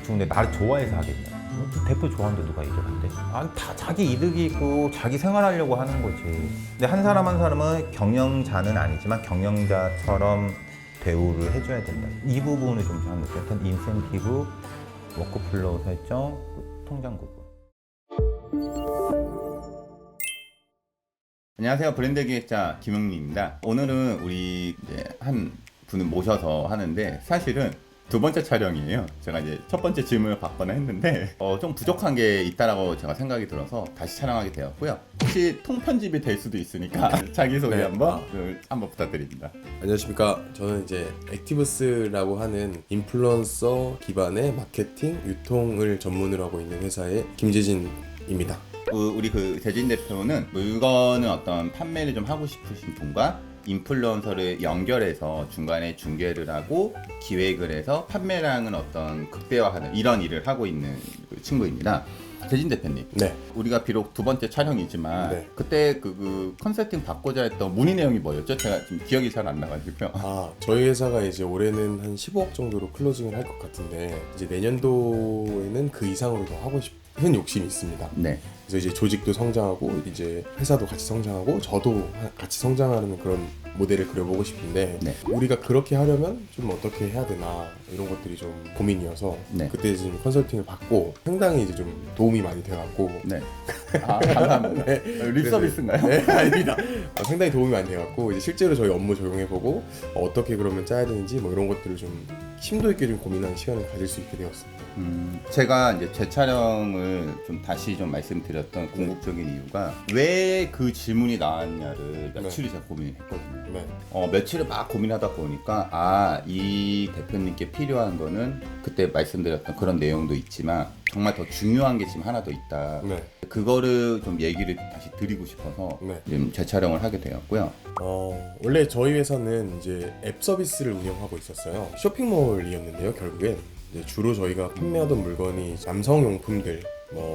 근데 나를 좋아해서 하겠냐? 대표 좋아하는데 누가 얘기를 한대? 아니 다 자기 이득이 있고 자기 생활하려고 하는 거지. 근데 한 사람 한 사람은 경영자는 아니지만 경영자처럼 대우를 해줘야 된다. 이 부분을 좀 잘 느꼈던 인센티브, 워크플로우 설정, 통장 구분. 안녕하세요. 브랜드 기획자 김용민입니다. 오늘은 우리 이제 한 분을 모셔서 하는데 사실은 두 번째 촬영이에요. 제가 이제 첫 번째 질문을 받거나 했는데 좀 부족한 게 있다라고 제가 생각이 들어서 다시 촬영하게 되었고요. 혹시 통편집이 될 수도 있으니까 자기소개 네. 한번 부탁드립니다. 안녕하십니까. 저는 이제 액티브스라고 하는 인플루언서 기반의 마케팅, 유통을 전문으로 하고 있는 회사의 김재진입니다. 우리 그 재진 대표는 물건을 어떤 판매를 좀 하고 싶으신 분과 인플루언서를 연결해서 중간에 중개를 하고 기획을 해서 판매량을 어떤 극대화하는 이런 일을 하고 있는 그 친구입니다. 재진 대표님, 네. 우리가 비록 두 번째 촬영이지만 네. 그때 그 컨설팅 받고자 했던 문의 내용이 뭐였죠? 제가 지금 기억이 잘 안 나가지고요. 저희 회사가 이제 올해는 한 15억 정도로 클로징을 할 것 같은데 이제 내년도에는 그 이상으로 더 하고 싶은 욕심이 있습니다. 네. 그래서 이제 조직도 성장하고 이제 회사도 같이 성장하고 저도 같이 성장하는 그런 모델을 그려보고 싶은데 네. 우리가 그렇게 하려면 좀 어떻게 해야 되나 이런 것들이 좀 고민이어서 네. 그때 지금 컨설팅을 받고 상당히 이제 좀 도움이 많이 돼갖고 네. 감사합니다. 네. 립 서비스인가요? 네, 아닙니다. 상당히 도움이 많이 돼갖고 이제 실제로 저희 업무 적용해보고 어떻게 그러면 짜야 되는지 뭐 이런 것들을 좀 심도 있게 좀 고민하는 시간을 가질 수 있게 되었습니다. 제가 이제 제 촬영을 좀 다시 좀 말씀드렸던 궁극적인 이유가 왜 그 질문이 나왔냐를 며칠을 제가 고민을 했거든요. 네. 며칠을 막 고민하다 보니까 이 대표님께 필요한 거는 그때 말씀드렸던 그런 내용도 있지만 정말 더 중요한 게 지금 하나 더 있다. 네. 그거를 좀 얘기를 다시 드리고 싶어서 네. 지금 재촬영을 하게 되었고요. 원래 저희 회사는 이제 앱 서비스를 운영하고 있었어요. 쇼핑몰이었는데요, 결국엔. 이제 주로 저희가 판매하던 물건이 남성용품들,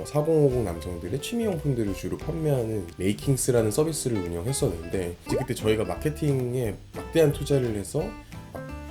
4050 남성들의 취미용품들을 주로 판매하는 메이킹스라는 서비스를 운영했었는데 이제 그때 저희가 마케팅에 막대한 투자를 해서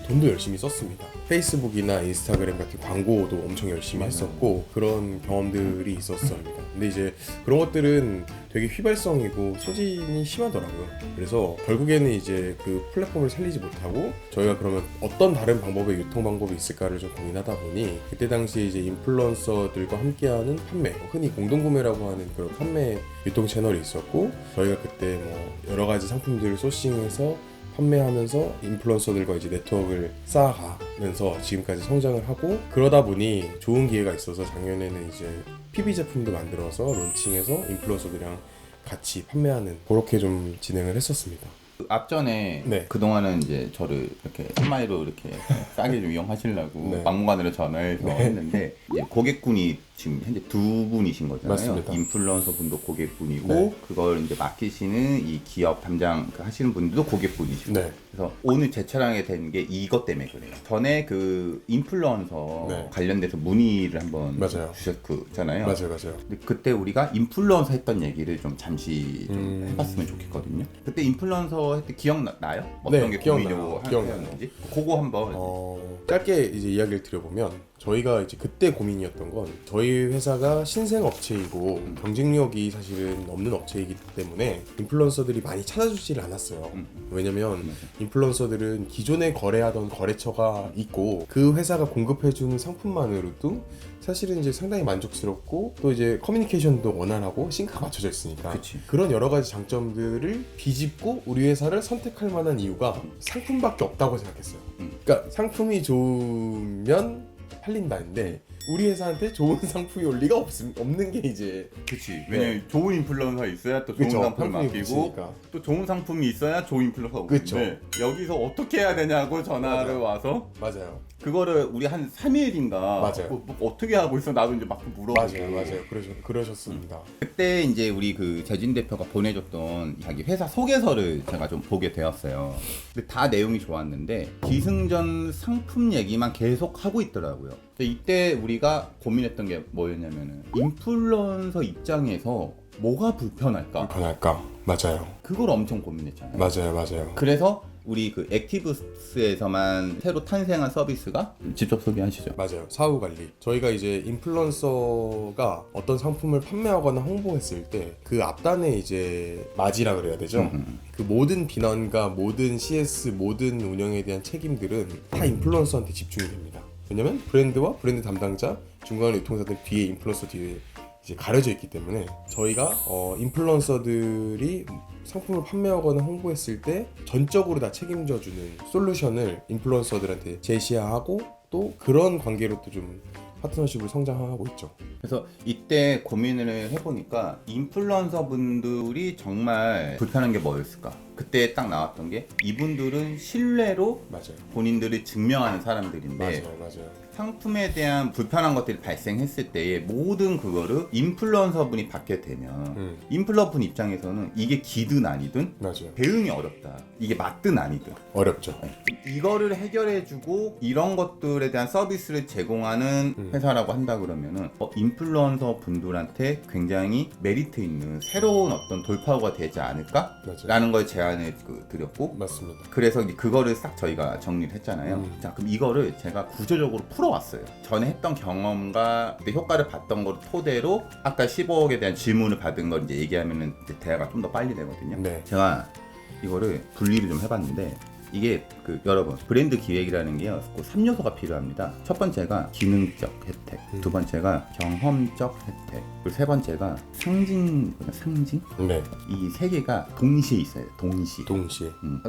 돈도 열심히 썼습니다. 페이스북이나 인스타그램 같은 광고도 엄청 열심히 했었고 그런 경험들이 있었습니다. 근데 이제 그런 것들은 되게 휘발성이고 소진이 심하더라고요. 그래서 결국에는 이제 그 플랫폼을 살리지 못하고 저희가 그러면 어떤 다른 방법의 유통 방법이 있을까를 좀 고민하다 보니 그때 당시에 이제 인플루언서들과 함께하는 판매, 흔히 공동구매라고 하는 그런 판매 유통 채널이 있었고 저희가 그때 여러 가지 상품들을 소싱해서 판매하면서 인플루언서들과 이제 네트워크를 쌓아가면서 지금까지 성장을 하고 그러다 보니 좋은 기회가 있어서 작년에는 이제 PB 제품도 만들어서 론칭해서 인플루언서들이랑 같이 판매하는 그렇게 좀 진행을 했었습니다. 앞전에 네. 그동안은 이제 저를 이렇게 한마디로 이렇게 싸게 좀 이용하시려고 네. 막무가내로 전화해서 했는데 이제 고객분이 지금 현재 두 분이신 거잖아요. 맞습니다. 인플루언서 분도 고객분이고 네. 그걸 이제 맡기시는 이 기업 담당 하시는 분들도 고객분이시고 네. 그래서 오늘 제 촬영에 된 게 이것 때문에 그래요. 전에 그 인플루언서 네. 관련돼서 문의를 한번 맞아요. 주셨잖아요. 맞아요. 근데 그때 우리가 인플루언서 했던 얘기를 좀 잠시 좀 해봤으면 좋겠거든요. 그때 인플루언서 할 때 기억나요? 어떤 네, 게 기억나요. 고민이었는지? 그거 한번. 짧게 이제 이야기를 드려보면 저희가 이제 그때 고민이었던 건 저희 회사가 신생 업체이고 경쟁력이 사실은 없는 업체이기 때문에 인플루언서들이 많이 찾아주지를 않았어요. 왜냐면 인플루언서들은 기존에 거래하던 거래처가 있고 그 회사가 공급해주는 상품만으로도 사실은 이제 상당히 만족스럽고 또 이제 커뮤니케이션도 원활하고 싱크가 맞춰져 있으니까 그치. 그런 여러 가지 장점들을 비집고 우리 회사를 선택할 만한 이유가 상품밖에 없다고 생각했어요. 그러니까 상품이 좋으면 팔린다는데 우리 회사한테 좋은 상품이 올 리가 없는 게 이제 그치. 왜냐면 좋은 인플루언서가 있어야 또 좋은 그쵸, 상품을 상품이 맡기고 붙이니까. 또 좋은 상품이 있어야 좋은 인플루언서가 그쵸. 오는데 여기서 어떻게 해야 되냐고 전화를 맞아요. 와서 맞아요. 그거를 우리 한 3일인가 맞아요. 뭐 어떻게 하고 있어 나도 이제 막 물어보고 맞아요. 그러셨습니다. 그때 이제 우리 그 재진 대표가 보내줬던 자기 회사 소개서를 제가 좀 보게 되었어요. 근데 다 내용이 좋았는데 기승전 상품 얘기만 계속 하고 있더라고요. 근데 이때 우리가 고민했던 게 뭐였냐면은 인플루언서 입장에서 뭐가 불편할까? 맞아요. 그걸 엄청 고민했잖아요. 맞아요. 그래서 우리 그 액티브스에서만 새로 탄생한 서비스가 직접 소개하시죠. 맞아요. 사후 관리. 저희가 이제 인플루언서가 어떤 상품을 판매하거나 홍보했을 때 그 앞단에 이제 맞이라 그래야 되죠. 그 모든 비난과 모든 CS, 모든 운영에 대한 책임들은 다 인플루언서한테 집중이 됩니다. 왜냐면 브랜드와 브랜드 담당자, 중간 유통사들 뒤에 인플루언서 뒤에 이제 가려져 있기 때문에 저희가 인플루언서들이 상품을 판매하거나 홍보했을 때 전적으로 다 책임져주는 솔루션을 인플루언서들한테 제시하고 또 그런 관계로 또 좀 파트너십을 성장하고 있죠. 그래서 이때 고민을 해보니까 인플루언서 분들이 정말 불편한 게 뭐였을까? 그때 딱 나왔던 게 이분들은 신뢰로 맞아요. 본인들을 증명하는 사람들인데 맞아요. 상품에 대한 불편한 것들이 발생했을 때에 모든 그거를 인플루언서 분이 받게 되면 인플루언서 분 입장에서는 이게 기든 아니든 맞아요. 대응이 어렵다. 이게 맞든 아니든 어렵죠. 이거를 해결해주고 이런 것들에 대한 서비스를 제공하는 회사라고 한다 그러면은 인플루언서 분들한테 굉장히 메리트 있는 새로운 어떤 돌파구가 되지 않을까? 맞아요. 라는 걸 제안을 드렸고 맞습니다. 그래서 이제 그거를 싹 저희가 정리를 했잖아요. 자, 그럼 이거를 제가 구조적으로 풀어왔어요. 전에 했던 경험과 그때 효과를 봤던 걸 토대로 아까 15억에 대한 질문을 받은 걸 이제 얘기하면은 이제 대화가 좀 더 빨리 되거든요. 네. 제가 이거를 분리를 좀 해봤는데 이게 여러분 브랜드 기획이라는 게요, 그 3요소가 필요합니다. 첫 번째가 기능적 혜택, 두 번째가 경험적 혜택, 그리고 세 번째가 상징. 네. 이 세 개가 동시에 있어요. 동시에.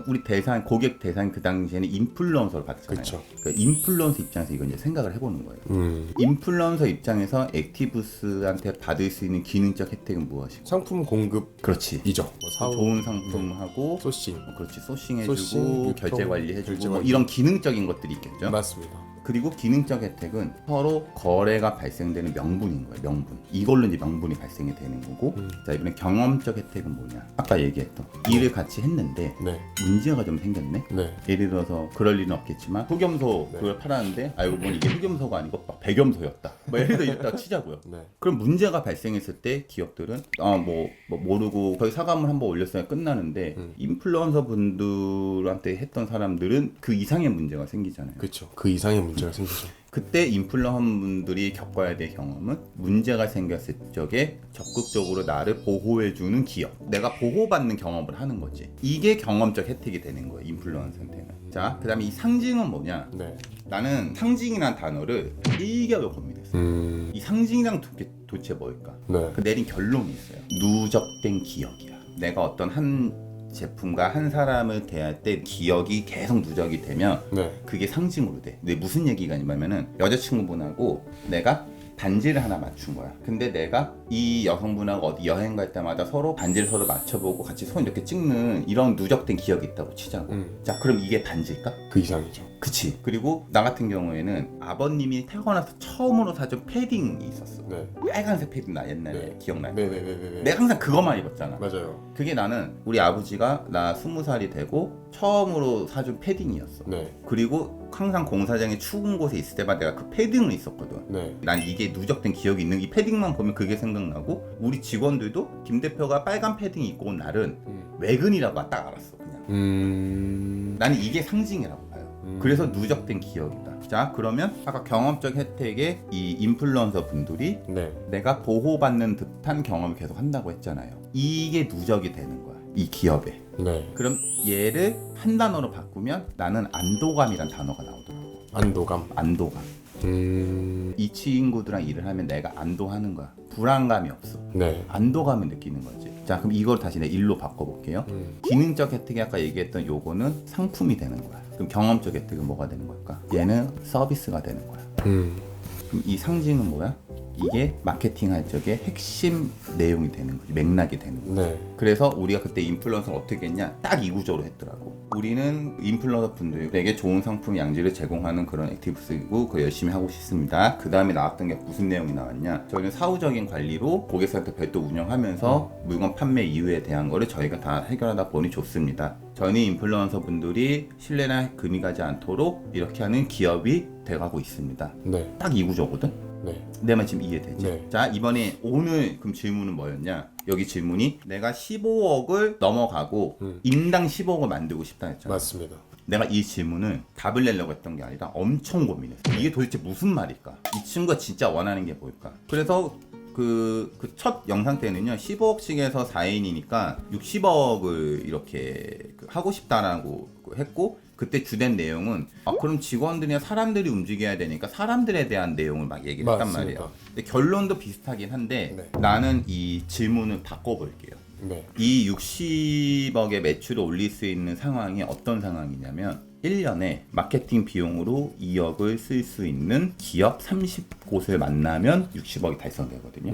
우리 대상 고객 대상 그 당시에는 인플루언서를 받잖아요. 그쵸. 그러니까 인플루언서 입장에서 이건 이제 생각을 해보는 거예요. 인플루언서 입장에서 액티브스한테 받을 수 있는 기능적 혜택은 무엇이고? 상품 공급 그렇지. 이죠. 뭐 사후 좋은 상품하고 소싱. 그렇지, 소싱해주고 소싱, 유통, 결제 관리해주고 결제 뭐 관리. 이런 기능적인 것들이 있겠죠. 맞습니다. 그리고 기능적 혜택은 서로 거래가 발생되는 명분인 거예요. 명분. 이걸로 이제 명분이 발생이 되는 거고. 자, 이번에 경험적 혜택은 뭐냐? 아까 얘기했던 일을 같이 했는데 네. 문제가 좀 생겼네. 네. 예를 들어서 그럴 리는 없겠지만 흑염소 네. 그걸 팔았는데 알고 보니 이게 흑염소가 아니고 막 백염소였다. 뭐 예를 들어 이랬다가 치자고요. 네. 그럼 문제가 발생했을 때 기업들은 뭐 모르고 거의 사과문 한번 올렸어야 끝나는데 인플루언서 분들한테 했던 사람들은 그 이상의 문제가 생기잖아요. 그렇죠. 그 이상의 문제가 생기죠. 그때 인플루언서 분들이 겪어야 될 경험은 문제가 생겼을 적에 적극적으로 나를 보호해주는 기업, 내가 보호받는 경험을 하는 거지. 이게 경험적 혜택이 되는 거예요, 인플루언서한테는. 자, 그 다음에 이 상징은 뭐냐? 네. 나는 상징이란 단어를 일격을 고민했어요. 이 상징이란 도대체 뭘까? 네. 그 내린 결론이 있어요. 누적된 기억이야. 내가 어떤 한 제품과 한 사람을 대할 때 기억이 계속 누적이 되면 네. 그게 상징으로 돼. 근데 무슨 얘기가 있냐면은 여자친구분하고 내가 반지를 하나 맞춘 거야. 근데 내가 이 여성분하고 어디 여행 갈 때마다 서로 반지를 서로 맞춰보고 같이 손 이렇게 찍는 이런 누적된 기억이 있다고 치자고. 자, 그럼 이게 반지일까? 그 이상이죠. 그치. 그리고 나 같은 경우에는 아버님이 태어나서 처음으로 사준 패딩이 있었어. 네. 빨간색 패딩 나 옛날에 네. 기억나요? 네네네네. 내가 항상 그것만 입었잖아. 맞아요. 그게 나는 우리 아버지가 나 20살이 되고 처음으로 사준 패딩이었어. 네. 그리고 항상 공사장에 추운 곳에 있을 때마다 내가 그 패딩을 있었거든. 네. 난 이게 누적된 기억이 있는 이 패딩만 보면 그게 생각나고 우리 직원들도 김 대표가 빨간 패딩 입고 온 날은 외근이라고 딱 알았어. 그냥 나는 이게 상징이라고 봐요. 그래서 누적된 기억이다. 자, 그러면 아까 경험적 혜택에 이 인플루언서 분들이 네. 내가 보호받는 듯한 경험을 계속 한다고 했잖아요. 이게 누적이 되는 거야, 이 기업에. 네. 그럼 얘를 한 단어로 바꾸면 나는 안도감이란 단어가 나오더라고. 안도감. 안도감. 이 친구들랑 일을 하면 내가 안도하는 거야. 불안감이 없어. 네. 안도감을 느끼는 거지. 자, 그럼 이걸 다시 내 일로 바꿔볼게요. 기능적 혜택이 아까 얘기했던 요거는 상품이 되는 거야. 그럼 경험적 혜택은 뭐가 되는 걸까? 얘는 서비스가 되는 거야. 그럼 이 상징은 뭐야? 이게 마케팅 할 적에 핵심 내용이 되는 거지. 맥락이 되는 거지. 네. 그래서 우리가 그때 인플루언서를 어떻게 했냐? 딱 이 구조로 했더라고. 우리는 인플루언서 분들에게 좋은 상품 양질을 제공하는 그런 액티브스이고 그거 열심히 하고 싶습니다. 그 다음에 나왔던 게 무슨 내용이 나왔냐? 저희는 사후적인 관리로 고객센터 별도 운영하면서 물건 판매 이유에 대한 거를 저희가 다 해결하다 보니 좋습니다. 저희는 인플루언서 분들이 신뢰나 금이 가지 않도록 이렇게 하는 기업이 돼가고 있습니다. 네. 딱 이 구조거든? 네. 내 말 지금 이해되지? 네. 자, 이번에 오늘 그럼 질문은 뭐였냐? 여기 질문이 내가 15억을 넘어가고 인당 15억을 만들고 싶다 했잖아. 맞습니다. 내가 이 질문을 답을 내려고 했던 게 아니라 엄청 고민했어. 이게 도대체 무슨 말일까? 이 친구가 진짜 원하는 게 뭘까? 그래서 그 첫 영상 때는요 15억씩에서 4인이니까 60억을 이렇게 하고 싶다라고 했고, 그때 주된 내용은 그럼 직원들이나 사람들이 움직여야 되니까 사람들에 대한 내용을 막 얘기를 했단 맞습니다. 말이에요. 근데 결론도 비슷하긴 한데 네. 나는 이 질문을 바꿔볼게요. 네. 이 60억의 매출을 올릴 수 있는 상황이 어떤 상황이냐면 1년에 마케팅 비용으로 2억을 쓸 수 있는 기업 30곳을 만나면 60억이 달성되거든요.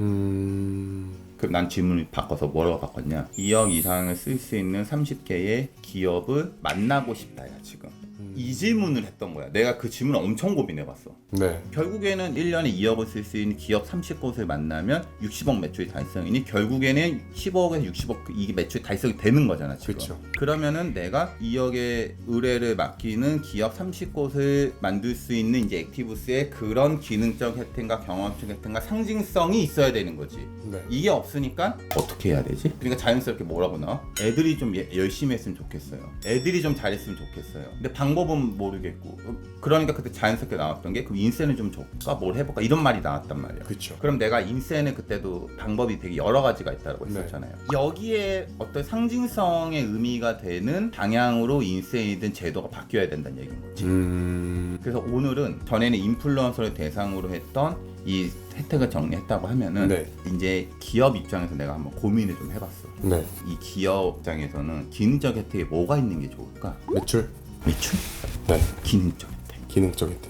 그럼 난 질문을 바꿔서 뭐라고 바꿨냐? 2억 이상을 쓸 수 있는 30개의 기업을 만나고 싶다야 지금. 이 질문을 했던 거야. 내가 그 질문을 엄청 고민해봤어. 네. 결국에는 1년에 2억을 쓸 수 있는 기업 30곳을 만나면 60억 매출이 달성이니 결국에는 15억에서 60억 이게 매출이 달성이 되는 거잖아 지금. 그쵸. 그러면은 내가 2억의 의뢰를 맡기는 기업 30곳을 만들 수 있는 이제 액티브스의 그런 기능적 혜택과 경험적 혜택과 상징성이 있어야 되는 거지. 네. 이게 없으니까 어떻게 해야 되지? 그러니까 자연스럽게 뭐라고 나와? 애들이 좀 열심히 했으면 좋겠어요. 애들이 좀 잘했으면 좋겠어요. 근데 방법은 모르겠고, 그러니까 그때 자연스럽게 나왔던 게 그럼 인센을 좀 줄까 뭘 해볼까 이런 말이 나왔단 말이야. 그쵸. 그럼 내가 인센은 그때도 방법이 되게 여러 가지가 있다고 네. 했었잖아요. 여기에 어떤 상징성의 의미가 되는 방향으로 인센이든 제도가 바뀌어야 된다는 얘기인 거지. 그래서 오늘은 전에는 인플루언서를 대상으로 했던 이 혜택을 정리했다고 하면은 네. 이제 기업 입장에서 내가 한번 고민을 좀 해봤어. 네. 이 기업 입장에서는 기능적 혜택이 뭐가 있는 게 좋을까? 매출. 매출? 네. 기능적 혜택. 기능적 혜택.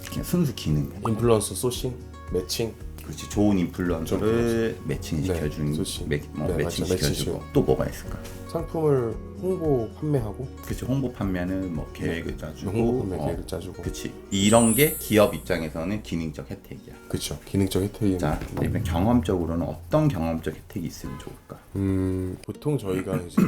그냥 순수 기능. 인플루언서 소싱, 매칭. 그렇지. 좋은 인플루언서를 매칭시켜주는, 네, 소싱. 네, 맞죠. 매칭시켜주고 매칭시켜. 또 뭐가 있을까? 상품을 홍보 판매하고. 그렇지. 홍보 판매는 뭐 계획을 짜주고, 홍보 판매 계획을 짜주고. 그렇지. 이런 게 기업 입장에서는 기능적 혜택이야. 그쵸. 기능적 혜택이. 자, 그러면 경험적으로는 어떤 경험적 혜택이 있으면 좋을까? 보통 저희가 이제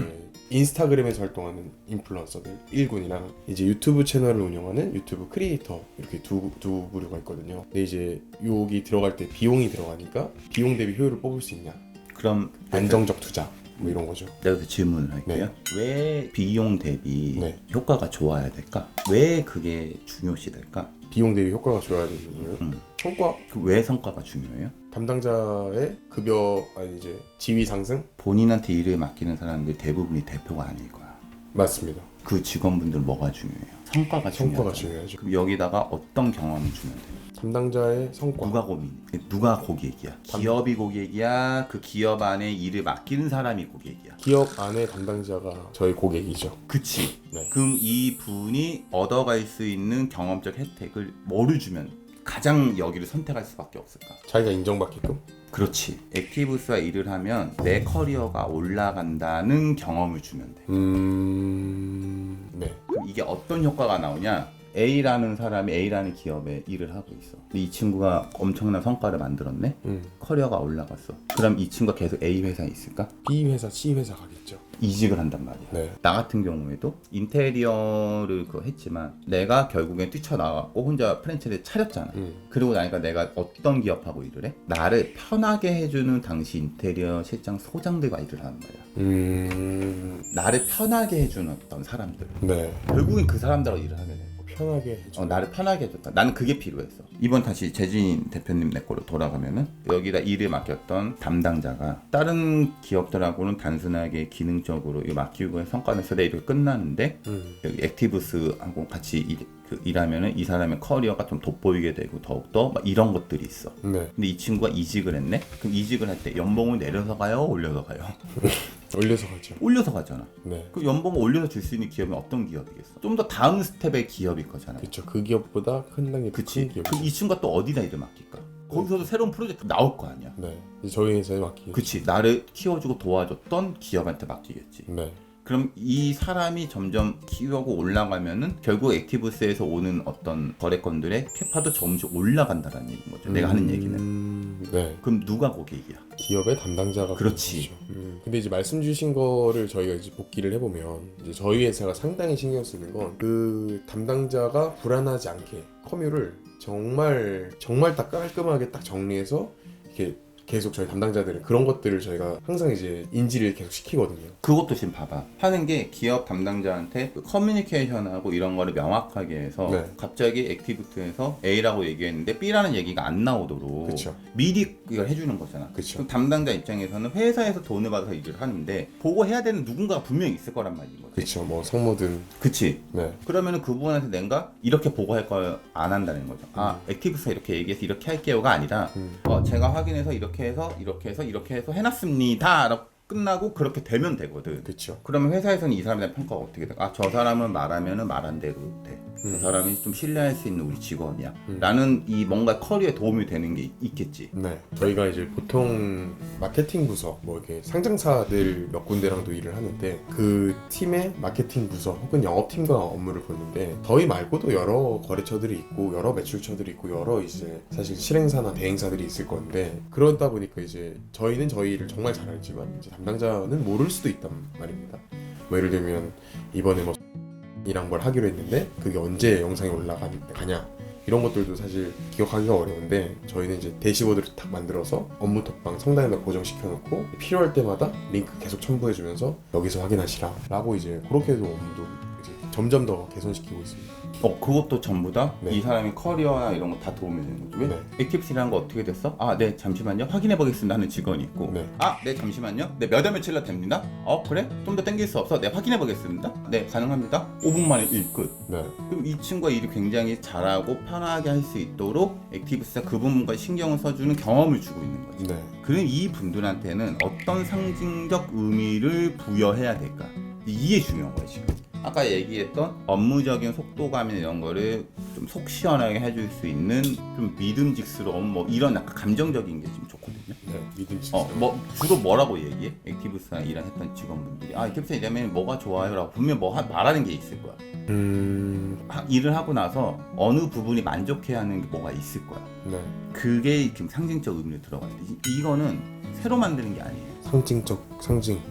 인스타그램에서 활동하는 인플루언서들 1군이랑 이제 유튜브 채널을 운영하는 유튜브 크리에이터 이렇게 두 부류가 있거든요. 근데 이제 여기 들어갈 때 비용이 들어가니까 비용 대비 효율을 뽑을 수 있냐? 그럼 안정적 투자 뭐 이런 거죠. 내가 그 질문을 할게요. 네. 왜 비용 대비 네. 효과가 좋아야 될까? 왜 그게 중요시 될까? 비용 대비 효과가 좋아야 되는 이유는 성과, 왜 성과가 중요해요? 담당자의 급여 아니 이제 지위 상승. 본인한테 일을 맡기는 사람들 대부분이 대표가 아닐 거야. 맞습니다. 그 직원분들 뭐가 중요해요? 성과가 성과가 중요하죠. 중요하죠. 그럼 여기다가 어떤 경험을 주면 돼요? 담당자의 성과. 누가 고민? 누가 고객이야? 기업이 고객이야? 그 기업 안에 일을 맡기는 사람이 고객이야? 기업 안에 담당자가 저희 고객이죠. 그치? 네. 그럼 이 분이 얻어갈 수 있는 경험적 혜택을 뭐를 주면 가장 여기를 선택할 수밖에 없을까? 자기가 인정받게끔. 그렇지. 액티브스와 일을 하면 내 커리어가 올라간다는 경험을 주면 돼. 네. 그럼 이게 어떤 효과가 나오냐? A라는 사람이 A라는 기업에 일을 하고 있어. 근데 이 친구가 엄청난 성과를 만들었네? 커리어가 올라갔어. 그럼 이 친구가 계속 A 회사에 있을까? B 회사, C 회사 가겠죠. 이직을 한단 말이야. 네. 나 같은 경우에도 인테리어를 했지만 내가 결국엔 뛰쳐나왔고 혼자 프랜차이즈를 차렸잖아. 그러고 나니까 내가 어떤 기업하고 일을 해? 나를 편하게 해주는 당시 인테리어 실장 소장들과 일을 하는 거야. 나를 편하게 해주는 어떤 사람들. 네. 결국엔 그 사람들하고 일을 하게 돼. 편하게 해줘. 나를 편하게 해줬다. 나는 그게 필요했어. 이번 다시 재진 대표님 내 거로 돌아가면은 여기다 일을 맡겼던 담당자가 다른 기업들하고는 단순하게 기능적으로 이거 맡기고 성과를 써야 이렇게 끝나는데 여기 액티브스하고 같이 일하면은 이 사람의 커리어가 좀 돋보이게 되고 더욱더 막 이런 것들이 있어. 네. 근데 이 친구가 이직을 했네? 그럼 이직을 할 때 연봉을 내려서 가요? 올려서 가요? 올려서 가죠. 올려서 가잖아. 네. 그 연봉을 올려서 줄 수 있는 기업은 어떤 기업이겠어? 좀 더 다음 스텝의 기업일 거잖아요. 그렇죠. 그 기업보다 큰 단계 그치? 큰 기업. 그 이 친구가 또 어디다 일을 맡길까? 거기서도 새로운 프로젝트 나올 거 아니야. 네. 이제 저희 회사에 맡기겠죠. 그치? 나를 키워주고 도와줬던 기업한테 맡기겠지. 네. 그럼 이 사람이 점점 키우고 올라가면은 결국 액티브스에서 오는 어떤 거래건들의 캐파도 조금씩 올라간다는 얘기인 거죠. 내가 하는 얘기는. 네. 그럼 누가 고객이야? 기업의 담당자가 그렇지. 되는 거죠. 근데 이제 말씀 주신 거를 저희가 이제 복기를 해보면 이제 저희 회사가 상당히 신경 쓰는 건 그 담당자가 불안하지 않게 커뮤를 정말 딱 깔끔하게 딱 정리해서 이렇게 계속 저희 담당자들은 그런 것들을 저희가 항상 이제 인지를 계속 시키거든요. 그것도 지금 봐봐. 하는 게 기업 담당자한테 그 커뮤니케이션하고 이런 거를 명확하게 해서 네. 갑자기 액티브트에서 A라고 얘기했는데 B라는 얘기가 안 나오도록 그쵸. 미리 이걸 해주는 거잖아. 그쵸. 그럼 담당자 입장에서는 회사에서 돈을 받아서 일을 하는데 보고해야 되는 누군가가 분명히 있을 거란 말인 거지. 그렇죠. 뭐 성모든. 그치? 네. 그러면은 그분한테 내가 이렇게 보고할 걸 안 한다는 거죠. 아, 액티브스가 이렇게 얘기해서 이렇게 할게요가 아니라 제가 확인해서 이렇게 해서 해놨습니다 라고 끝나고 그렇게 되면 되거든. 그렇죠. 그러면 회사에서는 이 사람에 대한 평가가 어떻게 돼? 아, 저 사람은 말하면은 말한 대로 돼. 저 사람이 좀 신뢰할 수 있는 우리 직원이야. 라는 이 뭔가 커리어에 도움이 되는 게 있겠지. 네. 저희가 이제 보통 마케팅 부서, 뭐 이렇게 상장사들 몇 군데랑도 일을 하는데 그 팀의 마케팅 부서 혹은 영업팀과 업무를 보는데 저희 말고도 여러 거래처들이 있고 여러 매출처들이 있고 여러 이제 사실 실행사나 대행사들이 있을 건데 그러다 보니까 이제 저희는 저희 일을 정말 잘 알지만 이제 담당자는 모를 수도 있단 말입니다. 뭐 예를 들면 이번에 뭐 이랑 뭘 하기로 했는데 그게 언제 영상이 올라가냐 이런 것들도 사실 기억하기가 어려운데 저희는 이제 대시보드를 딱 만들어서 업무 톡방 상단에다 고정시켜 놓고 필요할 때마다 링크 계속 첨부해 주면서 여기서 확인하시라 라고 이제 그렇게도 업무도 이제 점점 더 개선시키고 있습니다. 그것도 전부 다 이 네. 사람이 커리어나 이런 거 다 도움이 되는 거죠. 왜? 네. 액티브스라는 거 어떻게 됐어? 아, 네, 잠시만요. 확인해 보겠습니다 하는 직원이 있고 네. 아, 네, 잠시만요. 네, 몇 월 며칠날 됩니다. 그래? 좀 더 땡길 수 없어. 네, 확인해 보겠습니다. 네, 가능합니다. 5분 만에 일 끝. 네. 그럼 이 친구가 일을 굉장히 잘하고 편하게 할 수 있도록 액티브스가 그 부분과 신경을 써주는 경험을 주고 있는 거죠. 네. 그럼 이 분들한테는 어떤 상징적 의미를 부여해야 될까? 이게 중요한 거예요, 지금. 아까 얘기했던 업무적인 속도감이나 이런 거를 좀 속 시원하게 해줄 수 있는 좀 믿음직스러운 뭐 이런 약간 감정적인 게 지금 좋거든요. 네. 믿음직스러워. 뭐 주로 뭐라고 얘기해? 액티브스나 일했던 직원분들이 액티브스 일하면 뭐가 좋아요라고 분명 말하는 게 있을 거야. 일을 하고 나서 어느 부분이 만족해야 하는 게 뭐가 있을 거야. 네. 그게 지금 상징적 의미로 들어가야 돼. 이거는 새로 만드는 게 아니에요. 상징.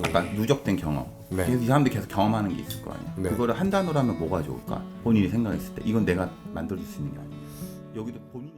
약간 누적된 경험. 네. 그래서 이 사람들이 계속 경험하는 게 있을 거 아니야. 네. 그거를 한 단어로 하면 뭐가 좋을까? 본인이 생각했을 때 이건 내가 만들어줄 수 있는 게 아니에요. 여기도 본인이